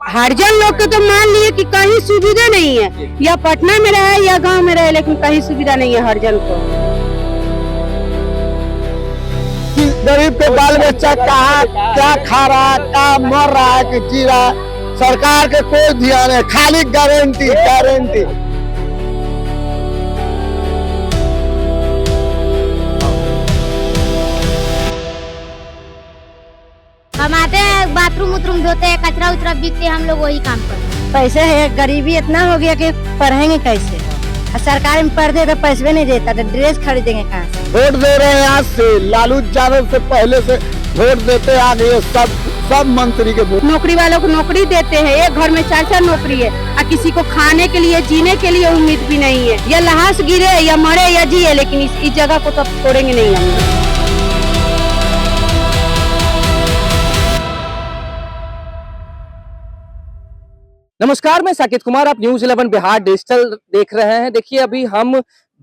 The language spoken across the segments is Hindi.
हरिजन लोग के तो मान लिए कि कहीं सुविधा नहीं है, या पटना में रहे या गांव में रहे, लेकिन कहीं सुविधा नहीं है हरिजन को। गरीब के बाल बच्चा कहाँ क्या खा रहा है, क्या मर रहा है कि जी रहा है, सरकार के कोई ध्यान है, खाली गारंटी गारंटी। हम आते हैं बाथरूम उथरूम धोते हैं, कचरा उचरा बिकते हैं, हम लोग वही काम करते हैं। पैसे है, गरीबी इतना हो गया कि पढ़ेंगे कैसे। सरकार में पढ़ दे तो पैसे नहीं देता, तो ड्रेस खरीदेंगे कहाँ से। वोट दे रहे हैं आज से, लालू यादव से पहले से वोट देते आ गए सब मंत्री के वोट। नौकरी वालों को नौकरी देते हैं, एक घर में 4-4 नौकरी है, और किसी को खाने के लिए जीने के लिए उम्मीद भी नहीं है। या लहास गिरे या मरे या जिए, लेकिन इस जगह को तो अब छोड़ेंगे नहीं हम लोग। नमस्कार, मैं साकेत कुमार, आप न्यूज़ 11 बिहार डिजिटल देख रहे हैं। देखिए, अभी हम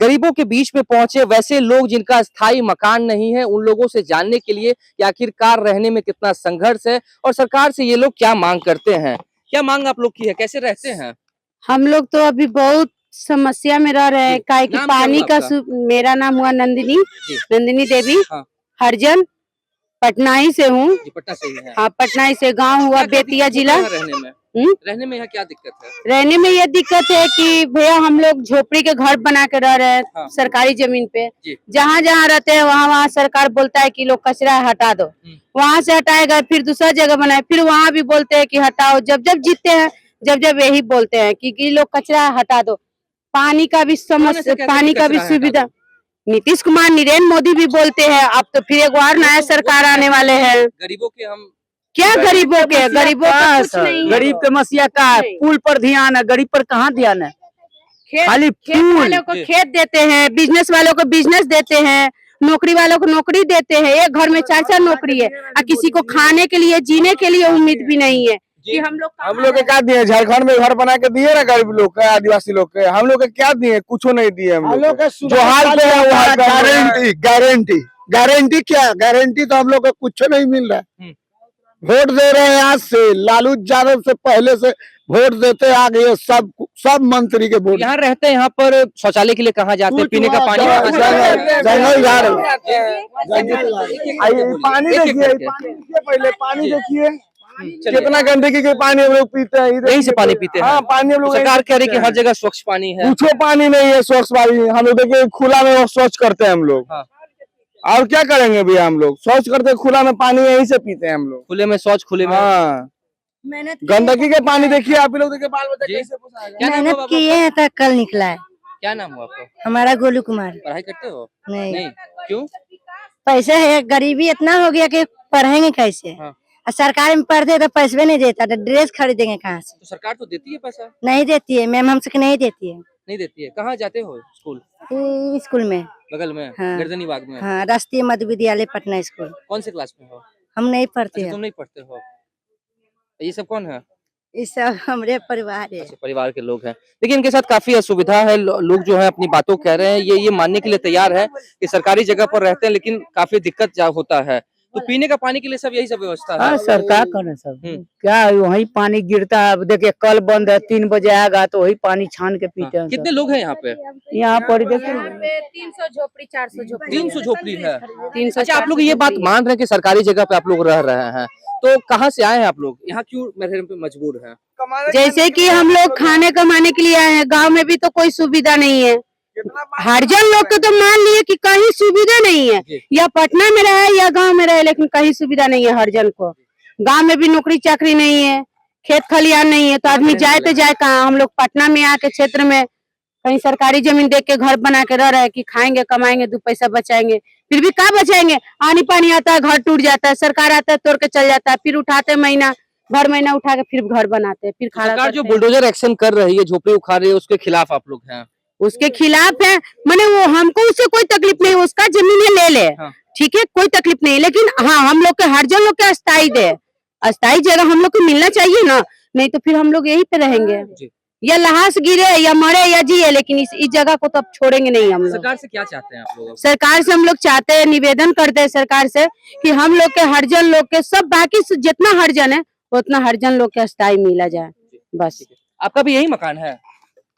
गरीबों के बीच में पहुंचे, वैसे लोग जिनका स्थायी मकान नहीं है, उन लोगों से जानने के लिए कि आखिरकार रहने में कितना संघर्ष है और सरकार से ये लोग क्या मांग करते हैं। क्या मांग आप लोग की है, कैसे रहते हैं? हम लोग तो अभी बहुत समस्या में रह रहे हैं, काहे कि पानी का। मेरा नाम हुआ नंदिनी देवी। हाँ। हरिजन पटना ही से हूँ। पटना से ही है। हाँ, पटना ही से। गांव हुआ बेतिया जिला। रहने में यहाँ क्या दिक्कत है? रहने में ये दिक्कत है कि भैया हम लोग झोपड़ी के घर बना के रह रहे हैं। हाँ। सरकारी जमीन पे जी। जहाँ जहाँ रहते हैं वहाँ सरकार बोलता है कि लोग कचरा हटा दो, वहाँ से हटाएगा, फिर दूसरा जगह बनाए, फिर वहाँ भी बोलते हैं कि हटाओ। जब जीतते हैं, जब यही बोलते हैं कि लोग कचरा हटा दो। पानी का भी समस्या, पानी का भी सुविधा। नीतीश कुमार, नरेंद्र मोदी भी बोलते हैं। अब तो फिर एक बार नया सरकार आने वाले हैं। गरीबों के हम क्या गरीबों के का कुछ नहीं है। गरीब के मसीहा का है, फूल पर ध्यान है, गरीब पर कहाँ ध्यान है। खाली खेत वालों को खेत देते हैं, बिजनेस वालों को बिजनेस देते हैं, नौकरी वालों को नौकरी देते हैं। एक घर में 4-4 नौकरी है, और किसी को खाने के लिए जीने के लिए उम्मीद भी नहीं है कि हम लोग के क्या दिए? झारखंड में घर बना के दिए ना गरीब लोग के, आदिवासी लोग के। हम लोग के क्या दिए? कुछ नहीं दिए हम लोग के। जो हाल पे है वो गारंटी क्या? गारंटी तो हम लोग को कुछ नहीं मिल रहा है। वोट दे रहे हैं आज से, लालू यादव से पहले से वोट देते आ गए सब मंत्री के वोट। यहाँ रहते हैं, यहाँ पर शौचालय के लिए कहाँ जाते हैं, पीने का पानी जंगल जा रहे। पानी देखिए, पहले पानी देखिए कितना गंदगी के पानी हम लोग पीते हैं। यहीं से पानी पीते हैं। हाँ, पानी हम लोग। सरकार कह रही है कि हर जगह स्वच्छ पानी है। कुछ पानी नहीं है स्वच्छ पानी। हम लोग देखिए खुला में स्वच्छ करते हैं हम लोग। हाँ। और क्या करेंगे भैया, हम लोग शौच करते खुला में पानी यहीं से पीते हैं हम लोग। खुले में शौच, खुले में। हाँ, गंदगी के पानी देखिए आप लोग। देखिए बाल बच्चे कैसे मेहनत किए हैं तो कल निकला है। क्या नाम हुआ आपका? हमारा गोलू कुमार। पढ़ाई करते हो? नहीं। क्यों? पैसे है, गरीबी इतना हो गया कि पढ़ेंगे कैसे। हाँ। सरकार में पढ़ दे तो पैसे नहीं देता, तो ड्रेस खरीदेंगे कहाँ से। तो सरकार तो देती है पैसा। नहीं देती है मैम, हमसे नहीं देती है। नहीं देती है। कहाँ जाते हो स्कूल? स्कूल में बगल में। हाँ। गर्दनी बाग में। हाँ, राष्ट्रीय मध्य विद्यालय पटना स्कूल। कौन से क्लास में हो? हम नहीं पढ़ते अच्छा, हैं। तुम नहीं पढ़ते हो। ये सब कौन है? ये सब हमारे परिवार है। अच्छा, परिवार के लोग हैं। लेकिन इनके साथ काफी असुविधा है। लोग जो है अपनी बातों कह रहे हैं, ये मानने के लिए तैयार है कि सरकारी जगह पर रहते हैं, लेकिन काफी दिक्कत होता है। तो पीने का पानी के लिए सब यही सब व्यवस्था है। हाँ, सरकार करे सब। क्या है, वही पानी गिरता है। अब देखिए कल बंद है, 3 बजे आएगा तो वही पानी छान के पीते हैं। कितने लोग हैं यहाँ पे? यहाँ पर देखिए 300 झोपड़ी 400 झोपड़ी 300 झोपड़ी है। 300। अच्छा, आप लोग ये बात मान रहे हैं कि सरकारी जगह पे आप लोग रह रहे हैं, तो कहाँ से आए हैं आप लोग? यहाँ क्यों रहने पे मजबूर हैं? जैसे कि हम लोग खाने कमाने के लिए आए हैं। गांव में भी तो कोई सुविधा नहीं है। हरिजन लोग के तो मान लिए कि कहीं सुविधा नहीं है, या पटना में रहे या गांव में रहे, लेकिन कहीं सुविधा नहीं है हरिजन को। गांव में भी नौकरी चाकरी नहीं है, खेत खलियान नहीं है, तो आदमी जाए तो जाए कहाँ। हम लोग पटना में आके क्षेत्र में कहीं सरकारी जमीन देख के घर बना के रह रहे हैं कि खाएंगे कमाएंगे 2 पैसा बचाएंगे। फिर भी क्या बचाएंगे? आनी पानी आता है, घर टूट जाता है, सरकार आता है तोड़ के चल जाता है, फिर उठाते महीना उठा के फिर घर बनाते हैं, फिर सरकार जो बुलडोजर एक्शन कर रही है, झोपड़ी उखाड़ रही है, उसके खिलाफ आप लोग हैं? उसके खिलाफ है। माने वो हमको उससे कोई तकलीफ नहीं, उसका जमीन ले ले। हाँ। ठीक है, कोई तकलीफ नहीं, लेकिन हाँ हम लोग के हरिजन लोग के अस्थायी जगह हम लोग को मिलना चाहिए ना। नहीं तो फिर हम लोग यहीं पे रहेंगे, या लहास गिरे या मरे या जिए, लेकिन इस जगह को तो अब छोड़ेंगे नहीं हम लोग। सरकार से क्या चाहते हैं आप लोग? सरकार से हम लोग चाहते हैं, निवेदन करते हैं सरकार से कि हम लोग के हरिजन लोग के सब बाकी जितना हरिजन है उतना हरिजन लोग के अस्थाई मिला जाए बस। आपका भी यही मकान है?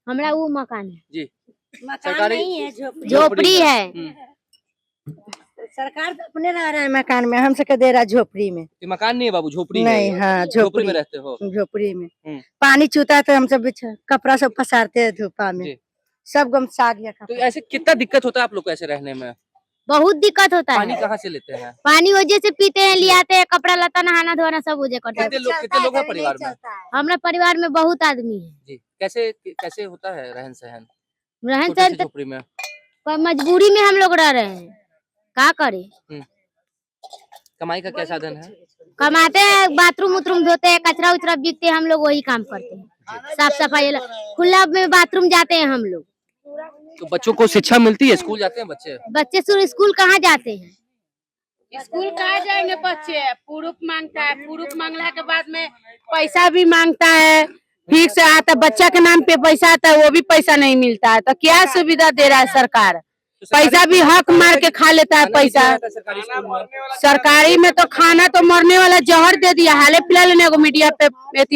हमारा वो मकान है, जी सरकारी सरकारी है, झोपड़ी है। सरकार तो अपने रह रहा है मकान में, हमसे के दे रहा है झोपड़ी में। ये मकान नहीं है बाबू, झोपड़ी नहीं, है। हाँ झोपड़ी झोपड़ी में रहते हो? झोपड़ी में हम्म। पानी चूता है तो हम सब कपड़ा सब पसारते हैं धूपा में, जी। सब गम साग गया तो ऐसे कितना दिक्कत होता है आप लोग को ऐसे रहने में? बहुत दिक्कत होता पानी है। कहाँ से लेते हैं? पानी वजह से पीते हैं, ले आते हैं, कपड़ा लता नहाना धोना सब वजह करते हैं। कितने लोग हैं परिवार में? हमारे परिवार में बहुत आदमी है। जी कैसे कैसे होता है रहन सहन रहन छोटी सहन सी तो झोपड़ी में? मजबूरी में हम लोग रह रहे हैं, क्या करें। कमाई का क्या साधन है? कमाते हैं, बाथरूम उतरूम धोते हैं, कचरा उचरा बिकते हैं, हम लोग वही काम करते हैं। साफ सफाई खुला में बाथरूम जाते हैं हम लोग। तो बच्चों को शिक्षा मिलती है? स्कूल जाते हैं बच्चे? बच्चे स्कूल कहाँ जाते हैं? स्कूल कहाँ जाएंगे बच्चे? प्रूफ मांगता है, प्रूफ मांगने के बाद में पैसा भी मांगता है, ठीक से आता बच्चा के नाम पे पैसा आता है, वो भी पैसा नहीं मिलता है। तो क्या सुविधा दे रहा है सरकार? पैसा भी हक मार के खा लेता है पैसा। सरकारी स्कूल में? सरकारी में तो खाना तो मरने वाला जहर दे दिया। हाल फिलहाल में एगो मीडिया पे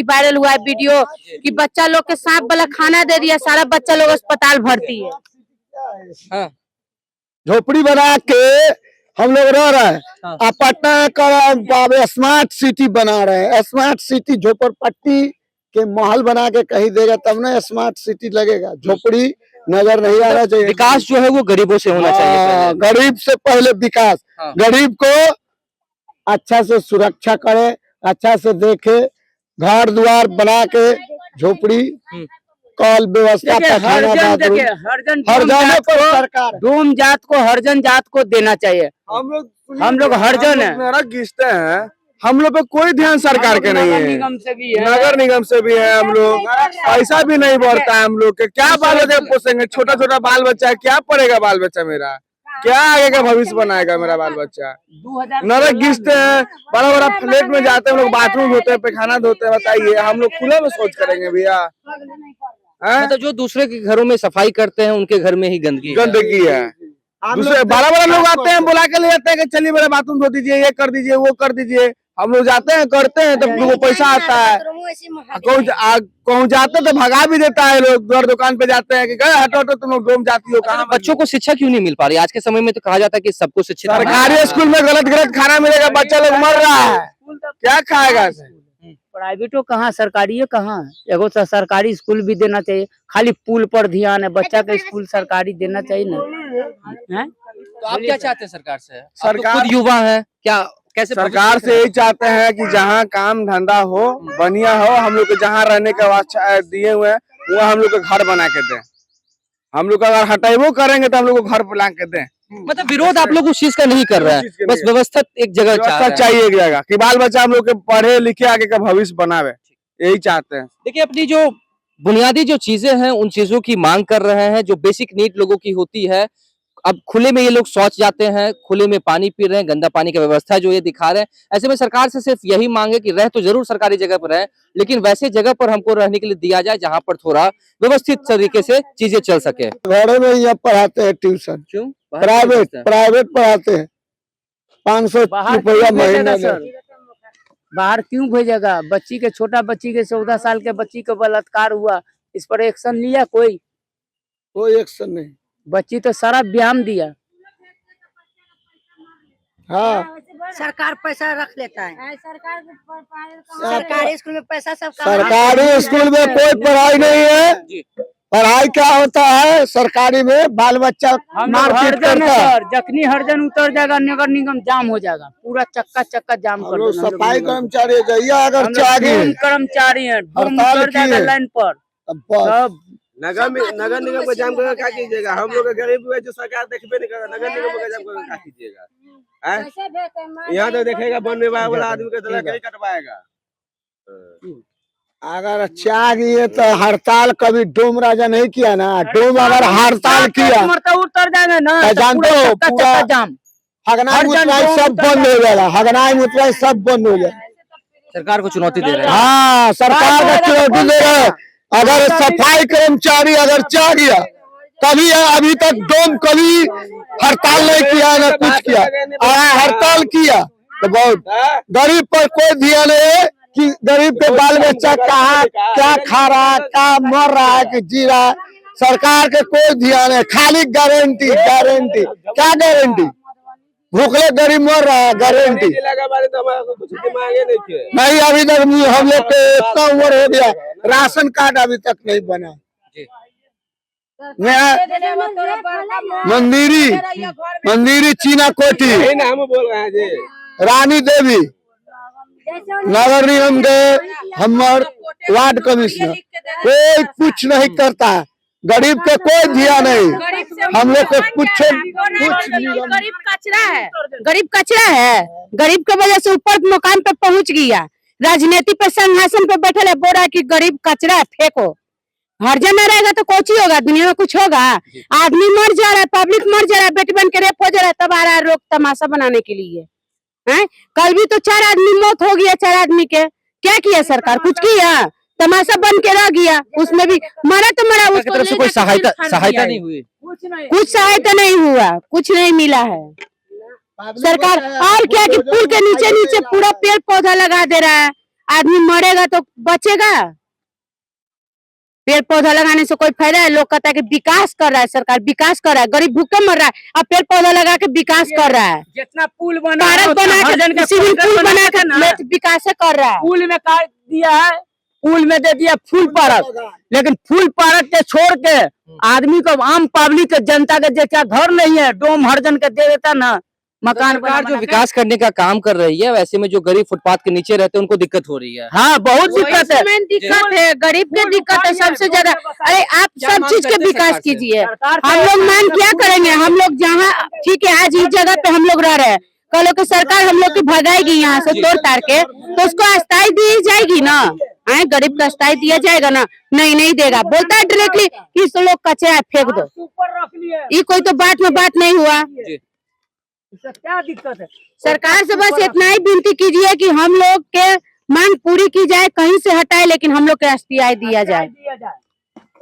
वायरल हुआ है वीडियो कि बच्चा लोग के सांप वाला खाना दे दिया, सारा बच्चा लोग अस्पताल भर्ती है। हाँ। झोपड़ी बना के हम लोग रह रहे हैं। हाँ। अब पटना का स्मार्ट सिटी बना रहे हैं। स्मार्ट सिटी झोपड़पट्टी के महल बना के कहीं देगा तब ना स्मार्ट सिटी लगेगा। झोपड़ी नजर नहीं आ रहा चाहिए। विकास जो है वो गरीबों से होना चाहिए हाँ, पहले। गरीब से पहले विकास। हाँ। गरीब को अच्छा से सुरक्षा करे, अच्छा से देखे, घर द्वार बना के झोपड़ी कल व्यवस्था पैखाना बाथरूम हर जगह पर सरकार डोम जात को हरिजन जात को देना चाहिए। हम लोग हरिजन है। नरक घिसते हैं, हम लोग पे कोई ध्यान सरकार के नहीं है। निगम से भी है, नगर निगम से भी है। हम लोग पैसा भी नहीं बढ़ता है हम लोग के। क्या बाल बच्चा पोसेंगे? छोटा छोटा बाल बच्चा है, क्या पढ़ेगा बाल बच्चा मेरा? क्या आगे का भविष्य बनाएगा मेरा बाल बच्चा? नरक घिसते हैं, बड़ा बड़ा फ्लैट में जाते हैं हम लोग, बाथरूम धोते हैं, पैखाना धोते हैं। बताइए हम लोग खुले में सोच करेंगे भैया? मतलब जो दूसरे के घरों में सफाई करते हैं उनके घर में ही गंदगी है। दूसरे बड़ा बड़ा लोग आते हैं, बुला के ले जाते हैं कि चलिए मेरा बाथरूम धो दीजिए, ये कर दीजिए, वो कर दीजिए। हम लोग जाते हैं, करते हैं, तब वो पैसा आता है। कहूँ जाते तो भगा भी देता है लोग। घर दुकान पे जाते हैं कि गए हटो हटो, तुम लोग डोम जाती हो कहाँ? बच्चों को शिक्षा क्यों नहीं मिल पा रही? आज के समय में तो कहा जाता है कि सबको शिक्षित सरकारी स्कूल में गलत खाना मिलेगा, बच्चा लोग मर रहा है, क्या खाएगा? प्राइवेटो कहाँ सरकारी है कहाँ? एगो तो सरकारी स्कूल भी देना चाहिए। खाली पुल पर ध्यान है, बच्चा का स्कूल सरकारी देना चाहिए ना। तो आप क्या चाहते हैं सरकार से? सरकार- आप तो खुद युवा है, क्या कैसे सरकार से यही चाहते हैं कि जहाँ काम धंधा हो, बढ़िया हो, हम लोग को जहाँ रहने का वास्ता दिए हुए हैं वो हम लोग को घर बना के दें। हम लोग अगर हटाइबो करेंगे तो हम लोग को घर बना के दें। मतलब विरोध आप लोग उस चीज का नहीं कर रहे हैं, बस व्यवस्था एक जगह चाहिए एक जगह कि बाल बच्चा हम लोग के पढ़े लिखे आगे का भविष्य बनावे, यही चाहते हैं। देखिए अपनी जो बुनियादी जो चीजें हैं उन चीजों की मांग कर रहे हैं, जो बेसिक नीड लोगों की होती है। अब खुले में ये लोग शौच जाते हैं, खुले में पानी पी रहे हैं, गंदा पानी की व्यवस्था जो ये दिखा रहे हैं। ऐसे में सरकार से सिर्फ यही मांग है कि रह तो जरूर सरकारी जगह पर है, लेकिन वैसे जगह पर हमको रहने के लिए दिया जाए जहां पर थोड़ा व्यवस्थित तरीके से चीजें चल सके। घरों में यहाँ पढ़ाते हैं ट्यूशन, क्यों? प्राइवेट पढ़ाते हैं। 500 रुपया महीना बाहर क्यों भेजेगा? बच्ची के, छोटा बच्ची के, 14 साल के बच्ची को बलात्कार हुआ, इस पर एक्शन लिया कोई एक्शन नहीं। बच्ची तो सारा व्यायाम दिया। हाँ, सरकार पैसा रख लेता है। सरकारी स्कूल में पैसा सब सरकारी स्कूल में कोई पढ़ाई नहीं है। पढ़ाई क्या होता है सरकारी में? बाल बच्चा मारपीट करता है। जखनी हरिजन उतर जाएगा, नगर निगम जाम हो जाएगा, पूरा चक्का जाम कर देगा। सफाई कर्मचारी जइया अगर चाहिए, कर्मचारी है, हड़ताल उतर जाएगा लाइन पर। सब नगर निगम को जाम करके क्या कीजिएगा? हम लोग गरीब है जो सरकार देखबे नहीं कर, नगर निगम को जाम करके क्या कीजिएगा? यहाँ तो देखेगा वन विभाग वाला आदमी के तरह कहीं कटवाएगा। अगर चाहिए तो हड़ताल कभी डोम राजा नहीं किया ना। डोम अगर हड़ताल किया उतर जाएगा ना, तो जानते हो पूरा जाम, हगनाई मुतराई सब बंद हो जाएगा। हगनाई मुतराई सब बंद हो जाएगा। सरकार को चुनौती दे रहे हैं। हाँ, सरकार का चुनौती दे रहे हैं। अगर सफाई कर्मचारी अगर चाह गया, कभी अभी तक डोम कभी हड़ताल नहीं किया ना कुछ किया। हड़ताल किया तो बहुत गरीब पर कोई ध्यान नहीं है कि गरीब के बाल बच्चा कहाँ क्या खा रहा है, क्या मर रहा है कि जी रहा है, सरकार के कोई ध्यान है, खाली गारंटी गारंटी, क्या गारंटी, भूखले गरीब मर रहा है, गारंटी नहीं। अभी तक हम लोग के इतना उम्र हो गया, राशन कार्ड अभी तक नहीं बना। मंदिरी चीना कोठी, हम बोल रहे हैं जी, रानी देवी, नगर निगम के हमार वार्ड कमिश्नर, कोई कुछ नहीं करता, गरीब के कोई ध्यान नहीं, हम लोग को कुछ गरीब कचरा है, गरीब कचरा है, गरीब के वजह से ऊपर मुकाम पे पहुंच गया, राजनीति पे सिंहासन पे बैठे है, बोल रहा है कि गरीब कचरा है, फेंको। हर्जा न रहेगा तो कुछ ही होगा, दुनिया में कुछ होगा? आदमी मर जा रहा है, पब्लिक मर जा रहा है, बेटी बन के रेप हो जा रहा है, तब आ रहा है लोग तमाशा बनाने के लिए। हैं? कल भी तो 4 आदमी मौत हो गया, 4 आदमी के क्या किया सरकार? कुछ किया? तमाशा बन के रह गया, उसमें भी मरा तो मरा, सरकार की तरफ से कोई सहायता नहीं हुई, कुछ सहायता नहीं हुआ, कुछ नहीं मिला है सरकार। और क्या कि पुल के नीचे नीचे पूरा पेड़ पौधा लगा दे रहा है, आदमी मरेगा तो बचेगा? पेड़ पौधा लगाने से कोई फायदा है? लोग कहता है कि विकास कर रहा है सरकार, विकास कर रहा है, गरीब भूखे मर रहा है, अब पेड़ पौधा लगा के विकास कर रहा है, जितना पुल बना पार्क बना के, स्विमिंग पूल बना के विकास कर रहा है। पुल में काट दिया है, पुल में दे दिया फुल पार्क, लेकिन फुल पार्क के छोड़ के आदमी को, आम पब्लिक जनता के जैसा घर नहीं है, डोम हर जन के दे देता ना मकान। सरकार जो विकास करने का काम कर रही है, वैसे में जो गरीब फुटपाथ के नीचे रहते हैं उनको दिक्कत हो रही है। हाँ, बहुत दिक्कत है, दिक्कत है, गरीब के दिक्कत है सबसे ज्यादा। अरे आप सब चीज के विकास कीजिए, हम लोग मांग क्या करेंगे? हम लोग जहाँ ठीक है, आज इस जगह पे हम लोग रह रहे हैं, कल को सरकार हम लोग की भगाएगी यहाँ से तोड़ ताड़ के, तो उसको अस्थायी दी जाएगी ना? आए गरीब का अस्थायी दिया जाएगा ना? नहीं देगा, बोलता है डायरेक्टली कि इस लोग कचरा फेंक दो। ये कोई तो बात में बात नहीं हुआ। क्या दिक्कत है? सरकार से बस इतना ही विनती कीजिए कि हम लोग के मांग पूरी की जाए, कहीं से हटाए, लेकिन हम लोग के अस्थायी दिया जाए।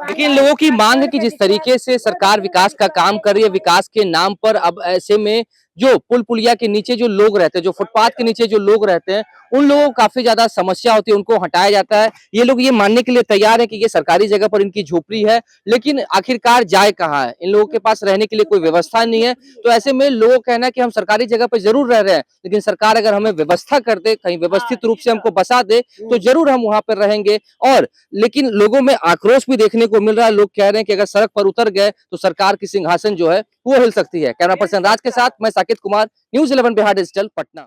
लेकिन लोगों की मांग है कि जिस तरीके से सरकार विकास का काम कर रही है, विकास के नाम पर, अब ऐसे में जो पुल पुलिया के नीचे जो लोग रहते हैं, जो फुटपाथ के नीचे जो लोग रहते हैं, उन लोगों को काफी ज्यादा समस्या होती है, उनको हटाया जाता है। ये लोग ये मानने के लिए तैयार है कि ये सरकारी जगह पर इनकी झोपड़ी है, लेकिन आखिरकार जाए कहाँ है? इन लोगों के पास रहने के लिए कोई व्यवस्था नहीं है। तो ऐसे में लोगों का कहना है कि हम सरकारी जगह पर जरूर रह रहे हैं, लेकिन सरकार अगर हमें व्यवस्था कर दे, कहीं व्यवस्थित रूप से हमको बसा दे, तो जरूर हम वहां पर रहेंगे। और लेकिन लोगों में आक्रोश भी देखने को मिल रहा है, लोग कह रहे हैं कि अगर सड़क पर उतर गए तो सरकार की सिंहासन जो है वो हिल सकती है। कैमरा पर्सन राज के साथ मैं साकिब कुमार, न्यूज़ 11 बिहार डिजिटल, पटना।